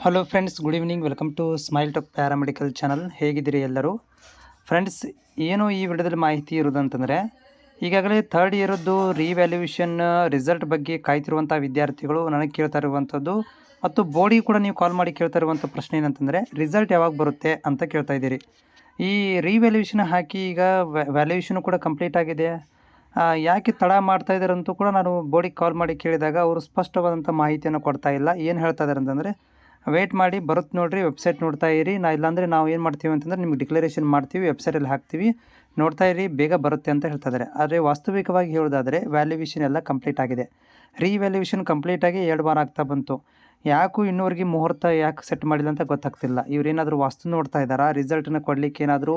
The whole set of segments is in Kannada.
Hello friends, good evening. Welcome to smile talk paramedical channel. ಹೇಗಿದ್ದೀರಿ ಎಲ್ಲರೂ? ಫ್ರೆಂಡ್ಸ್, ಏನು ಈ ವಿಡಿಯೋದಲ್ಲಿ ಮಾಹಿತಿ ಇರೋದಂತಂದರೆ, ಈಗಾಗಲೇ ಥರ್ಡ್ ಇಯರದ್ದು ರಿವ್ಯಾಲ್ಯೂಯೇಷನ್ ರಿಸಲ್ಟ್ ಬಗ್ಗೆ ಕಾಯ್ತಿರುವಂಥ ವಿದ್ಯಾರ್ಥಿಗಳು ನನಗೆ ಕೇಳ್ತಾ ಇರುವಂಥದ್ದು, ಮತ್ತು ಬೋರ್ಡಿಗೆ ಕೂಡ ನೀವು ಕಾಲ್ ಮಾಡಿ ಕೇಳ್ತಾ ಇರುವಂಥ ಪ್ರಶ್ನೆ ಏನಂತಂದರೆ, ರಿಸಲ್ಟ್ ಯಾವಾಗ ಬರುತ್ತೆ ಅಂತ ಕೇಳ್ತಾ ಇದ್ದೀರಿ. ಈ ರಿವ್ಯಾಲ್ಯೂಯೇಷನ್ ಹಾಕಿ ಈಗ ವ್ಯಾಲ್ಯೂಯೇಷನ್ ಕೂಡ ಕಂಪ್ಲೀಟ್ ಆಗಿದೆ. ಯಾಕೆ ತಡ ಮಾಡ್ತಾ ಇದ್ದಾರಂತೂ ಕೂಡ ನಾನು ಬೋರ್ಡಿಗೆ ಕಾಲ್ ಮಾಡಿ ಕೇಳಿದಾಗ ಅವರು ಸ್ಪಷ್ಟವಾದಂಥ ಮಾಹಿತಿಯನ್ನು ಕೊಡ್ತಾ ಇಲ್ಲ. ಏನು ಹೇಳ್ತಾ ಇದ್ದಾರೆ ಅಂತಂದರೆ, ವೇಟ್ ಮಾಡಿ ಬರುತ್ತೆ ನೋಡಿರಿ, ವೆಬ್ಸೈಟ್ ನೋಡ್ತಾ ಇರಿ. ಇಲ್ಲಾಂದರೆ ನಾವು ಏನು ಮಾಡ್ತೀವಿ ಅಂತಂದರೆ ನಿಮಗೆ ಡಿಕ್ಲರೇಷನ್ ಮಾಡ್ತೀವಿ, ವೆಬ್ಸೈಟಲ್ಲಿ ಹಾಕ್ತೀವಿ, ನೋಡ್ತಾ ಇರಿ, ಬೇಗ ಬರುತ್ತೆ ಅಂತ ಹೇಳ್ತಾ ಇದ್ದಾರೆ. ಆದರೆ ವಾಸ್ತವಿಕವಾಗಿ ಹೇಳೋದಾದರೆ ವ್ಯಾಲ್ಯೂಯೇಷನ್ ಎಲ್ಲ ಕಂಪ್ಲೀಟ್ ಆಗಿದೆ. ರಿವ್ಯಾಲ್ಯೂಯೇಷನ್ ಕಂಪ್ಲೀಟಾಗಿ 2 ವಾರ ಆಗ್ತಾ ಬಂತು. ಯಾಕೂ ಇನ್ನೂವರೆಗೆ ಮುಹೂರ್ತ ಯಾಕೆ ಸೆಟ್ ಮಾಡಿಲ್ಲ ಅಂತ ಗೊತ್ತಾಗ್ತಿಲ್ಲ. ಇವರೇನಾದರೂ ವಾಸ್ತು ನೋಡ್ತಾ ಇದ್ದಾರಾ, ರಿಸಲ್ಟನ್ನು ಕೊಡಲಿಕ್ಕೆ ಏನಾದರೂ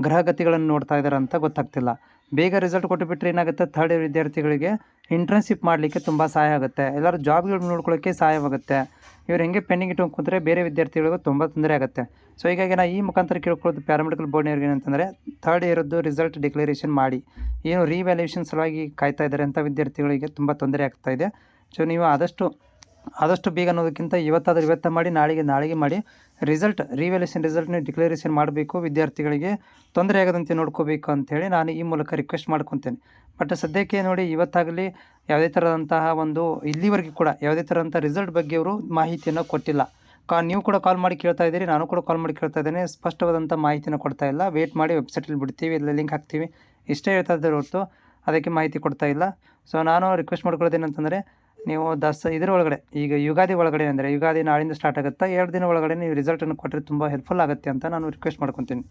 ಗ್ರಹಗತಿಗಳನ್ನು ನೋಡ್ತಾ ಇದ್ದಾರಾ ಅಂತ ಗೊತ್ತಾಗ್ತಿಲ್ಲ. ಬೇಗ ರಿಸಲ್ಟ್ ಕೊಟ್ಟುಬಿಟ್ರೆ ಏನಾಗುತ್ತೆ, ಥರ್ಡ್ ಇಯರ್ ವಿದ್ಯಾರ್ಥಿಗಳಿಗೆ ಇಂಟರ್ನ್ಶಿಪ್ ಮಾಡಲಿಕ್ಕೆ ತುಂಬ ಸಹಾಯ ಆಗುತ್ತೆ. ಎಲ್ಲರೂ ಜಾಬ್ಗಳು ನೋಡ್ಕೊಳ್ಳೋಕ್ಕೆ ಸಹಾಯವಾಗುತ್ತೆ. ಇವ್ರು ಹೆಂಗೆ ಪೆಂಡಿಂಗ್ ಇಟ್ಕೊಂಡು ಕೂತ್ರೆ ಬೇರೆ ವಿದ್ಯಾರ್ಥಿಗಳಿಗೂ ತುಂಬ ತೊಂದರೆ ಆಗುತ್ತೆ. ಸೊ ಹೀಗಾಗಿ ನಾನು ಈ ಮುಖಾಂತರ ಕೇಳ್ಕೊಳ್ಳೋದು ಪ್ಯಾರಾಮೆಡಿಕಲ್ ಬೋರ್ಡ್ನವ್ರಿಗೆ ಏನಂತಂದರೆ, ಥರ್ಡ್ ಇಯರದ್ದು ರಿಸಲ್ಟ್ ಡಿಕ್ಲರೇಷನ್ ಮಾಡಿ. ಏನು ರಿವ್ಯಾಲ್ಯೂಯೇಷನ್ ಸಲುವಾಗಿ ಕಾಯ್ತಾ ಇದ್ದಾರೆ ಅಂತ ವಿದ್ಯಾರ್ಥಿಗಳಿಗೆ ತುಂಬ ತೊಂದರೆ ಆಗ್ತಾ ಇದೆ. ಸೊ ನೀವು ಆದಷ್ಟು ಬೇಗ ಅನ್ನೋದಕ್ಕಿಂತ ಇವತ್ತು ಮಾಡಿ, ನಾಳೆಗೆ ಮಾಡಿ ರಿವ್ಯಾಲ್ಯೂಯೇಷನ್ ರಿಸಲ್ಟ್ನ ಡಿಕ್ಲರೇಷನ್ ಮಾಡಬೇಕು. ವಿದ್ಯಾರ್ಥಿಗಳಿಗೆ ತೊಂದರೆ ಆಗದಂತೆ ನೋಡ್ಕೋಬೇಕು ಅಂಥೇಳಿ ನಾನು ಈ ಮೂಲಕ ರಿಕ್ವೆಸ್ಟ್ ಮಾಡ್ಕೊತೇನೆ. ಬಟ್ ಸದ್ಯಕ್ಕೆ ನೋಡಿ, ಇವತ್ತಾಗಲಿ ಯಾವುದೇ ಥರದಂತಹ ಇಲ್ಲಿವರೆಗೆ ಕೂಡ ಯಾವುದೇ ಥರದಂಥ ರಿಸಲ್ಟ್ ಬಗ್ಗೆ ಅವರು ಮಾಹಿತಿಯನ್ನು ಕೊಟ್ಟಿಲ್ಲ. ನೀವು ಕೂಡ ಕಾಲ್ ಮಾಡಿ ಕೇಳ್ತಾ ಇದ್ದೀರಿ, ನಾನು ಕೂಡ ಕಾಲ್ ಮಾಡಿ ಕೇಳ್ತಾ ಇದ್ದೇನೆ. ಸ್ಪಷ್ಟವಾದಂಥ ಮಾಹಿತಿನ ಕೊಡ್ತಾ ಇಲ್ಲ. ವೇಟ್ ಮಾಡಿ, ವೆಬ್ಸೈಟಲ್ಲಿ ಬಿಡ್ತೀವಿ, ಇಲ್ಲ ಲಿಂಕ್ ಹಾಕ್ತೀವಿ, ಇಷ್ಟೇ ಹೇಳ್ತಾ ಇದ್ದಾರೆ ಹೊರತು ಅದಕ್ಕೆ ಮಾಹಿತಿ ಕೊಡ್ತಾ ಇಲ್ಲ. ಸೊ ನಾನು ರಿಕ್ವೆಸ್ಟ್ ಮಾಡ್ಕೊಳ್ಳೋದೇನಂತಂದರೆ, ನೀವು ಇದರ ಒಳಗಡೆ, ಈಗ ಯುಗಾದಿ ಒಳಗಡೆ ಅಂದರೆ ಯುಗಾದಿ ನಾಳಿಂದ ಸ್ಟಾರ್ಟ್ ಆಗುತ್ತೆ, 2 ದಿನ ಒಳಗಡೆ ನೀವು ರಿಸಲ್ಟನ್ನು ಕೊಟ್ಟರೆ ತುಂಬ ಹೆಲ್ಪ್ಫುಲ್ ಆಗುತ್ತೆ ಅಂತ ನಾನು ರಿಕ್ವೆಸ್ಟ್ ಮಾಡ್ಕೊತೀನಿ.